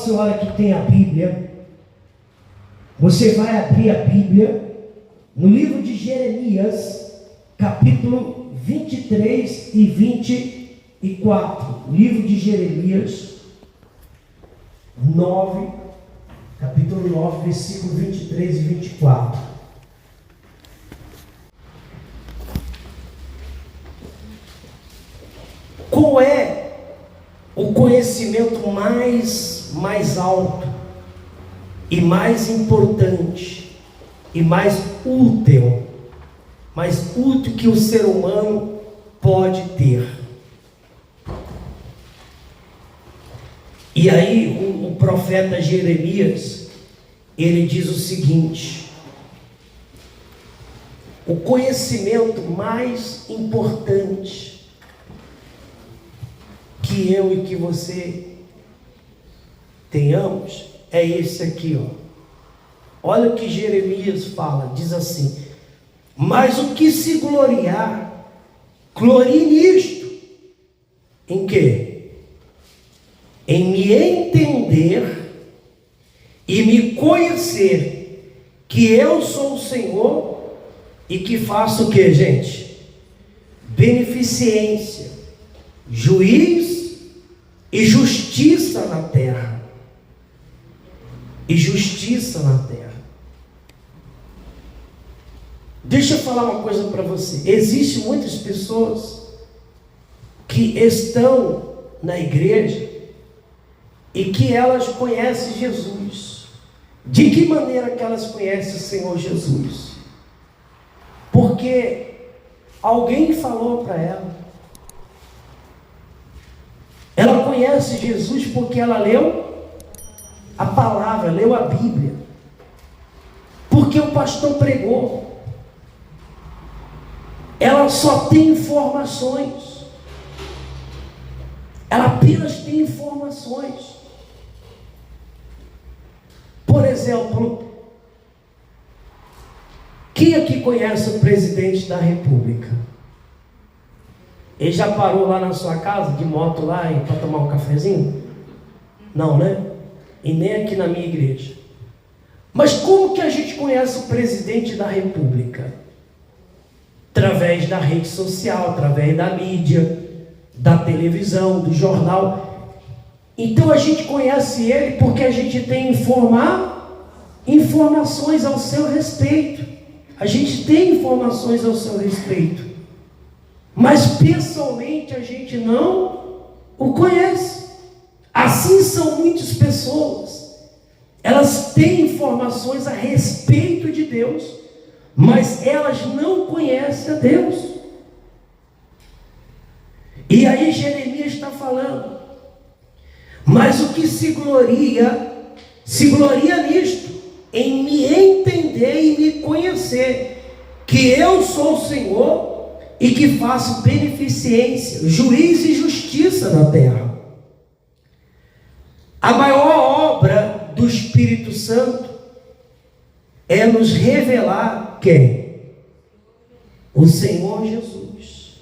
Senhora que tem a Bíblia, você vai abrir a Bíblia no livro de Jeremias, capítulo 23 e 24. Livro de Jeremias 9, capítulo 9, versículo 23 e 24. Qual é o conhecimento mais alto e mais importante e mais útil que o ser humano pode ter? E aí o profeta Jeremias, ele diz o seguinte: o conhecimento mais importante que eu e que você tenhamos é esse aqui, ó. Olha o que Jeremias fala, diz assim: mas o que se gloriar, glorie nisto. Em quê? Em me entender e me conhecer que eu sou o Senhor e que faço o que, gente? Beneficência, juiz e justiça na terra. E justiça na terra. Deixa eu falar uma coisa para você. Existem muitas pessoas que estão na igreja e que elas conhecem Jesus. De que maneira que elas conhecem o Senhor Jesus? Porque alguém falou para ela. Ela conhece Jesus porque ela leu a palavra, leu a Bíblia, porque o pastor pregou. Ela só tem informações, ela apenas tem informações. Por exemplo, quem aqui conhece o presidente da República? Ele já parou lá na sua casa de moto lá para tomar um cafezinho? Não, né? E nem aqui na minha igreja. Mas como que a gente conhece o presidente da República? Através da rede social, através da mídia, da televisão, do jornal. Então a gente conhece ele porque a gente tem informações ao seu respeito. A gente tem informações ao seu respeito. Mas pessoalmente a gente não o conhece. Assim são muitas pessoas. Elas têm informações a respeito de Deus, mas elas não conhecem a Deus. E aí Jeremias está falando: mas o que se gloria nisto, em me entender e me conhecer que eu sou o Senhor e que faço beneficência, juiz e justiça na terra. A maior obra do Espírito Santo é nos revelar quem? O Senhor Jesus.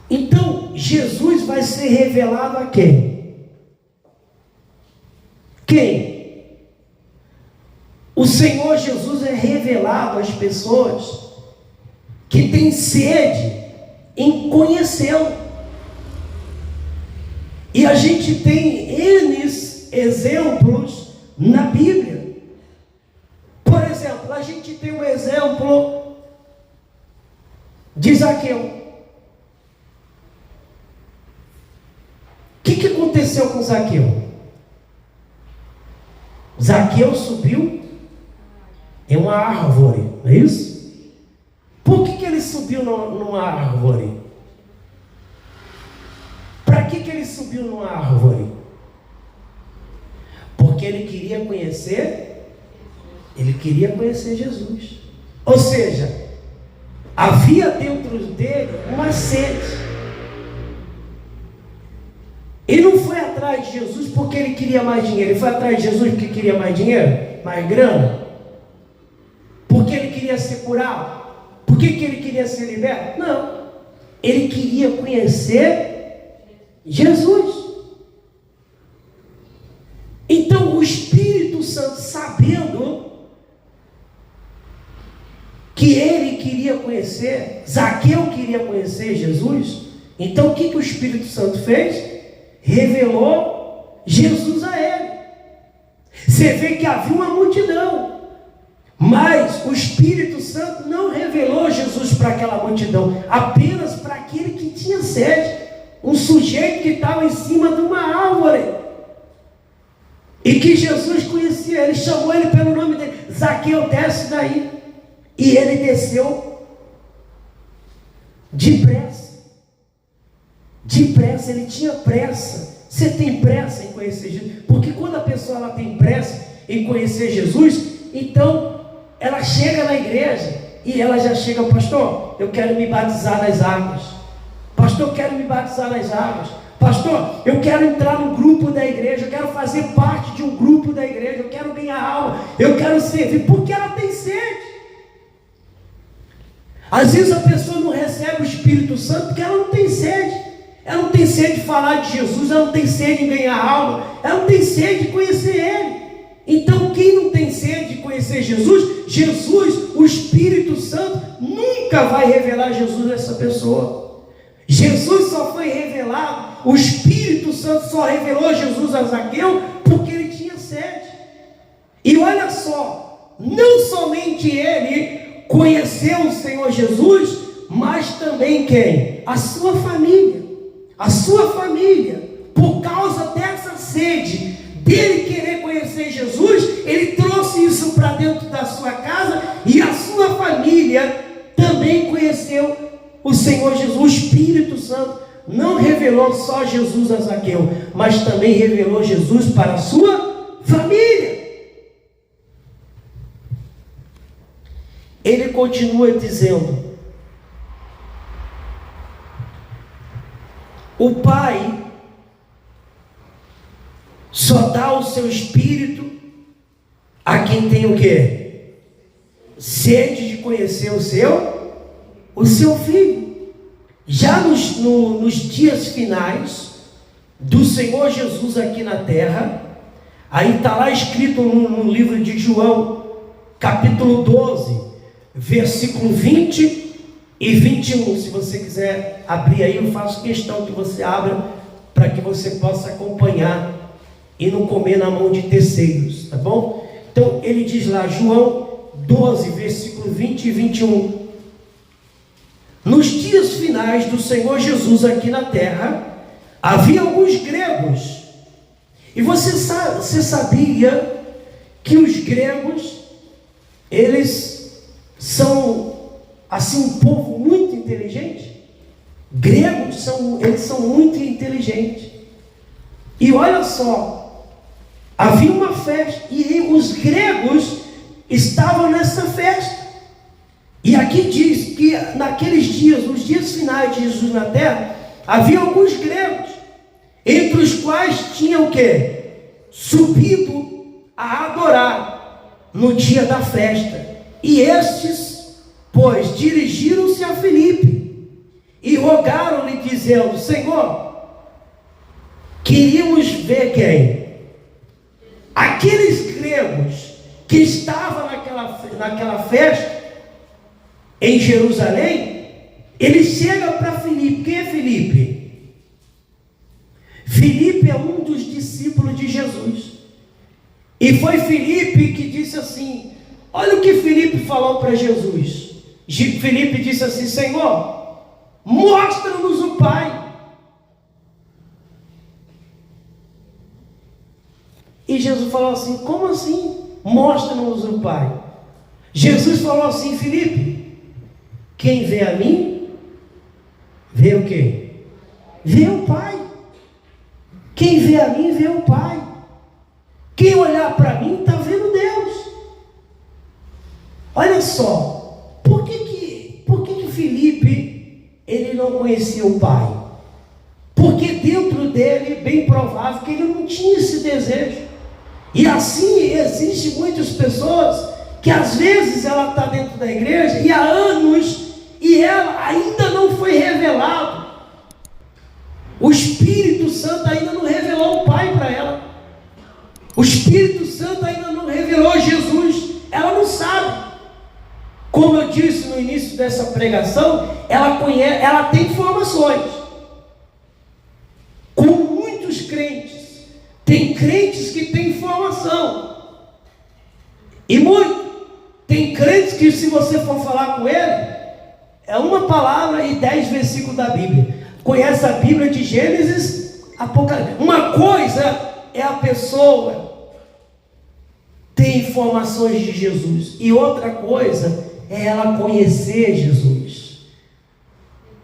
Então, Jesus vai ser revelado a quem? Quem? O Senhor Jesus é revelado às pessoas que têm sede em conhecê-lo. E a gente tem N exemplos na Bíblia. Por exemplo, a gente tem um exemplo de Zaqueu. O que aconteceu com Zaqueu? Zaqueu subiu em uma árvore, não é isso? Por que ele subiu numa árvore? Para que ele subiu numa árvore? Porque ele queria conhecer Jesus. Ou seja, havia dentro dele uma sede. Ele não foi atrás de Jesus porque ele queria mais dinheiro. Ele foi atrás de Jesus porque queria mais dinheiro, mais grana, porque ele queria ser curado. Por que ele queria ser liberto? Não, ele queria conhecer Jesus. Então o Espírito Santo, sabendo que ele queria conhecer, Zaqueu queria conhecer Jesus, então o que o Espírito Santo fez? Revelou Jesus a ele. Você vê que havia uma multidão, mas o Espírito Santo não revelou Jesus para aquela multidão, apenas para aquele que tinha sede, um sujeito que estava em cima de uma árvore, e que Jesus conhecia. Ele chamou ele pelo nome dele: Zaqueu, desce daí. E ele desceu depressa, ele tinha pressa. Você tem pressa em conhecer Jesus? Porque quando a pessoa ela tem pressa em conhecer Jesus, então ela chega na igreja e ela já chega: pastor, eu quero me batizar nas águas. Pastor, eu quero me batizar nas águas. Pastor, eu quero entrar no grupo da igreja, eu quero fazer parte de um grupo da igreja, eu quero ganhar alma, eu quero servir, porque ela tem sede. Às vezes a pessoa não recebe o Espírito Santo porque ela não tem sede. Ela não tem sede de falar de Jesus, ela não tem sede de ganhar alma, ela não tem sede de conhecer Ele. Então quem não tem sede de conhecer Jesus, o Espírito Santo nunca vai revelar Jesus a essa pessoa. Jesus só foi revelado, o Espírito Santo só revelou Jesus a Zaqueu porque ele tinha sede. E olha só, não somente ele conheceu o Senhor Jesus, mas também quem? A sua família. A sua família, por causa dessa sede dele querer conhecer Jesus, ele trouxe isso para dentro da sua casa, e a sua família também conheceu o Senhor Jesus. O Espírito Santo não revelou só Jesus a Zaqueu, mas também revelou Jesus para a sua família. Ele continua dizendo: o Pai só dá o seu Espírito a quem tem o quê? Sede de conhecer o seu Filho. Já nos dias finais do Senhor Jesus aqui na terra, aí está lá escrito no livro de João, capítulo 12, versículo 20 e 21, se você quiser abrir aí, eu faço questão que você abra, para que você possa acompanhar e não comer na mão de terceiros, tá bom? Então ele diz lá, João 12, versículo 20 e 21: nos dias finais do Senhor Jesus aqui na terra, havia alguns gregos, e você sabia que os gregos, eles são assim um povo muito inteligente? Gregos eles são muito inteligentes. E olha só, havia uma festa e os gregos estavam nessa festa. E aqui diz que naqueles dias, nos dias finais de Jesus na terra, havia alguns gregos, entre os quais tinham o quê? Subido a adorar no dia da festa. E estes, pois, dirigiram-se a Filipe e rogaram-lhe, dizendo: Senhor, queríamos ver quem? Aqueles gregos que estavam naquela festa em Jerusalém. Ele chega para Filipe. Quem é Filipe? Filipe é um dos discípulos de Jesus. E foi Filipe que disse assim: olha o que Filipe falou para Jesus. Filipe disse assim: Senhor, mostra-nos o Pai. E Jesus falou assim: como assim? Mostra-nos o Pai. Jesus falou assim: Filipe, quem vê a mim, vê o quê? Vê o Pai. Quem vê a mim, vê o Pai. Quem olhar para mim, está vendo Deus. Olha só, por que Filipe, ele não conhecia o Pai? Porque dentro dele, bem provável que ele não tinha esse desejo. E assim, existem muitas pessoas que às vezes ela está dentro da igreja e há anos, e ela ainda não foi revelado. O Espírito Santo ainda não revelou o Pai para ela. O Espírito Santo ainda não revelou Jesus. Ela não sabe. Como eu disse no início dessa pregação, ela tem informações. Com muitos crentes. Tem crentes que têm informação. E muito. Tem crentes que, se você for falar com ele, é uma palavra e 10 versículos da Bíblia. Conhece a Bíblia de Gênesis, Apocalipse. Uma coisa é a pessoa ter informações de Jesus. E outra coisa é ela conhecer Jesus.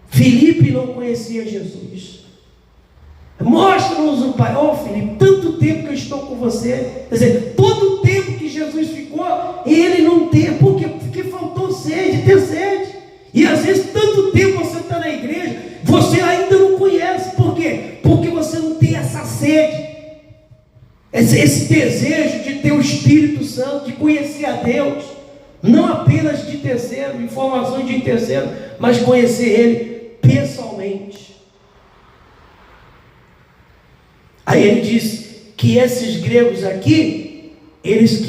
Filipe não conhecia Jesus. Mostra-nos o Pai. Filipe, tanto tempo que eu estou com você. Quer dizer, todo o tempo que Jesus ficou, ele não teve. Por quê? Porque faltou sede, ter sede. E às vezes, tanto tempo você está na igreja, você ainda não conhece. Por quê? Porque você não tem essa sede. Esse desejo de ter o Espírito Santo, de conhecer a Deus. Não apenas de terceiro, informações de terceiro, mas conhecer Ele pessoalmente. Aí ele diz que esses gregos aqui, eles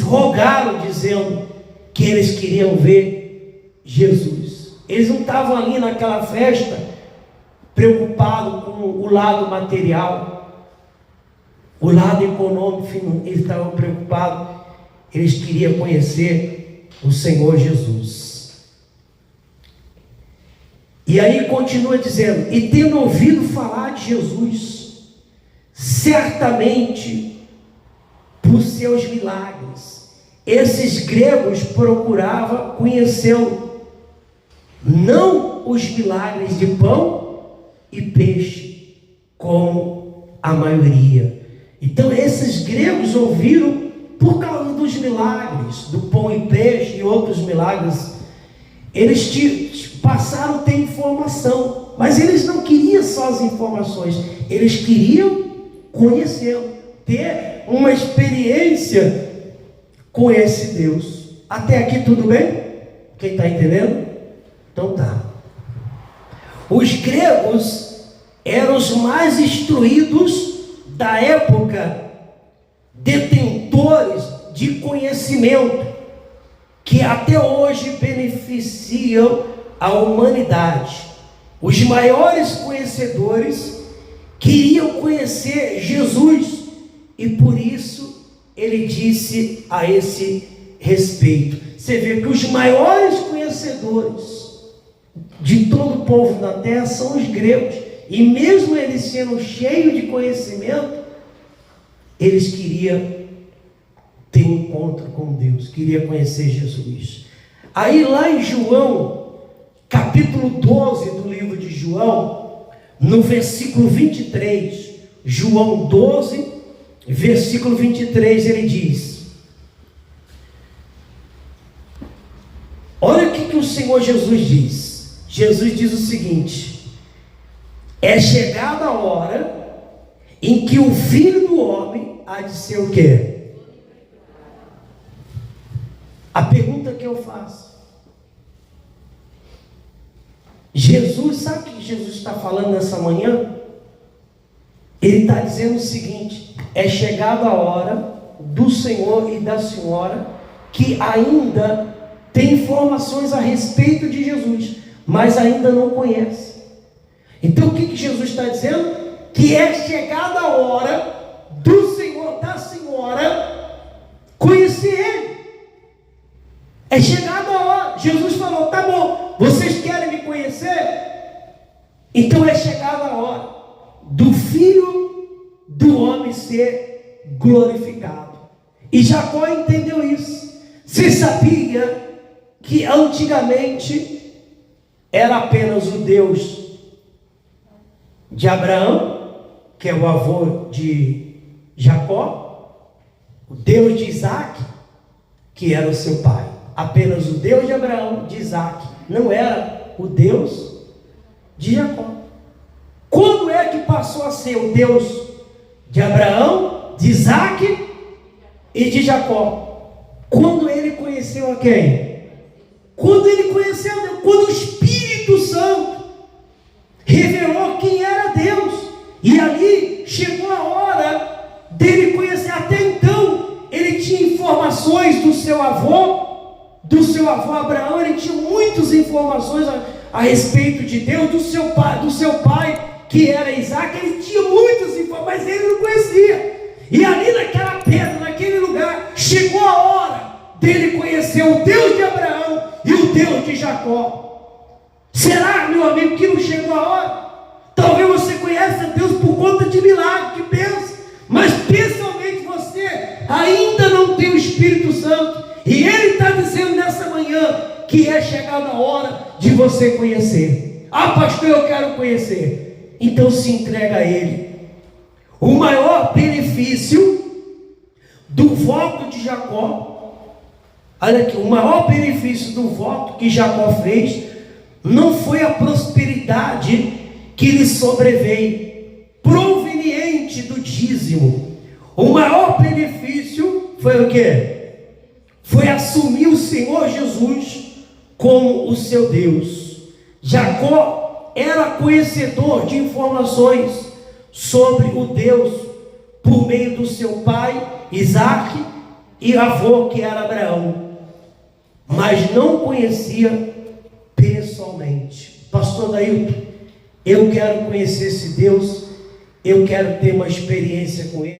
rogaram dizendo que eles queriam ver Jesus. Eles não estavam ali naquela festa preocupados com o lado material, o lado econômico, eles estavam preocupados. Eles queriam conhecer o Senhor Jesus. E aí continua dizendo: e tendo ouvido falar de Jesus, certamente por seus milagres, esses gregos procuravam conhecê-lo, não os milagres de pão e peixe, como a maioria. Então esses gregos ouviram por causa dos milagres, do pão e peixe e outros milagres. Eles passaram a ter informação, mas eles não queriam só as informações, eles queriam conhecê-lo, ter uma experiência com esse Deus. Até aqui tudo bem? Quem está entendendo? Então tá. Os gregos eram os mais instruídos da época, detentores de conhecimento, que até hoje beneficiam a humanidade. Os maiores conhecedores queriam conhecer Jesus, e por isso ele disse a esse respeito. Você vê que os maiores conhecedores de todo o povo da terra são os gregos, e mesmo eles sendo cheios de conhecimento, eles queriam ter um encontro com Deus, queriam conhecer Jesus. Aí lá em João, capítulo 12 do livro de João, no versículo 23, João 12, versículo 23, ele diz: olha o que o Senhor Jesus diz. Jesus diz o seguinte: é chegada a hora em que o Filho do Homem há de ser o quê? A pergunta que eu faço: Jesus, sabe o que Jesus está falando nessa manhã? Ele está dizendo o seguinte: é chegada a hora do Senhor e da Senhora que ainda tem informações a respeito de Jesus, mas ainda não conhece. Então o que Jesus está dizendo? Que é chegada a hora do Senhor, da Senhora, conhecer Ele. É chegada a hora. Jesus falou: tá bom, vocês querem me conhecer? Então é chegada a hora do Filho do Homem ser glorificado. E Jacó entendeu isso. Você sabia que antigamente era apenas o Deus de Abraão, que é o avô de Jacó, o Deus de Isaac, que era o seu pai. Apenas o Deus de Abraão, de Isaac, não era o Deus de Jacó. Quando é que passou a ser o Deus de Abraão, de Isaac e de Jacó? Quando ele conheceu a quem? Quando ele conheceu a Deus, quando o Espírito Santo revelou quem era Deus. E ali chegou a hora dele informações do seu avô Abraão. Ele tinha muitas informações a respeito de Deus, do seu pai, que era Isaac. Ele tinha muitas informações, mas ele não conhecia. E ali naquela pedra, naquele lugar, chegou a hora dele conhecer o Deus de Abraão e o Deus de Jacó. Será, meu amigo, que não chegou a hora? Talvez você conheça Deus por conta de milagre, que pensa, mas pessoalmente você ainda não tem o Espírito Santo. E Ele está dizendo nessa manhã que é chegada a hora de você conhecer. Ah, pastor, eu quero conhecer. Então se entrega a Ele. O maior benefício do voto de Jacó, olha aqui, o maior benefício do voto que Jacó fez não foi a prosperidade que lhe sobreveio, proveniente do dízimo. O maior benefício foi o quê? Foi assumir o Senhor Jesus como o seu Deus. Jacó era conhecedor de informações sobre o Deus por meio do seu pai Isaac e avô, que era Abraão, mas não conhecia pessoalmente. Pastor Dailton, eu quero conhecer esse Deus, eu quero ter uma experiência com Ele.